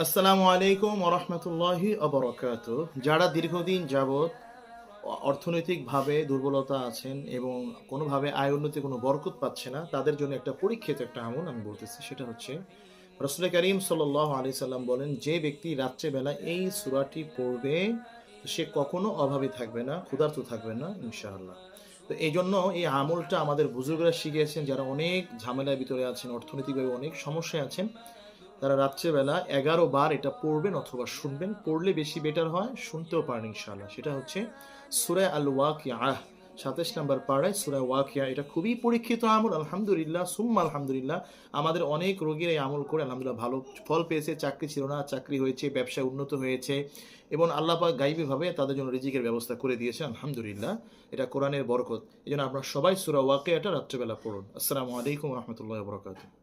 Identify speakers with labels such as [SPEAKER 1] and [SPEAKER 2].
[SPEAKER 1] আসসালামু আলাইকুম ওয়া রাহমাতুল্লাহি ওয়া বারাকাতুহু। যারা দীর্ঘদিন যাবৎ অর্থনৈতিকভাবে দুর্বলতা আছেন এবং কোনোভাবে আয় উন্নতিতে কোনো বরকত পাচ্ছে না, তাদের জন্য একটা পরীক্ষিত একটা আমল আমি বলতেছি। সেটা হচ্ছে রাসূল কারীম সাল্লাল্লাহু আলাইহি সাল্লাম বলেন, যে ব্যক্তি রাত্রেবেলা এই সূরাটি পড়বে, সে কখনো অভাবী থাকবে না, ক্ষুধার্ত থাকবে না ইনশাআল্লাহ। তো এইজন্য এই আমলটা আমাদের বুজুর্গরা শিখিয়েছেন, যারা অনেক ঝামেলার ভিতরে আছেন, অর্থনৈতিকভাবে অনেক সমস্যায় আছেন। তারা রাত্রেবেলা ১১ বার এটা পড়বেন অথবা শুনবেন। পড়লে বেশি বেটার হয়, শুনতেও পারেন ইনশাআল্লাহ। সেটা হচ্ছে সূরা আল ওয়াকিআহ, ২৭ নাম্বার পাড়ায় সূরা ওয়াকিয়া। এটা খুবই পরীক্ষিত আমল। আলহামদুলিল্লাহ সুম্মা আলহামদুলিল্লাহ। আমাদের অনেক রোগীরা এই আমল করে আলহামদুলিল্লাহ ভালো ফল পেয়েছে। চাকরি ছিল না, চাকরি হয়েছে, ব্যবসায় উন্নত হয়েছে এবং আল্লাহ পাক গায়বীভাবে তাদের জন্য রিজিকের ব্যবস্থা করে দিয়েছে আলহামদুলিল্লাহ। এটা কোরআনের বরকত। এজন্য আপনারা সবাই সূরা ওয়াকিয়াটা রাত্রেবেলা পড়ুন। আসসালামু আলাইকুম ওয়া রাহমাতুল্লাহি ওয়া বারাকাতুহু।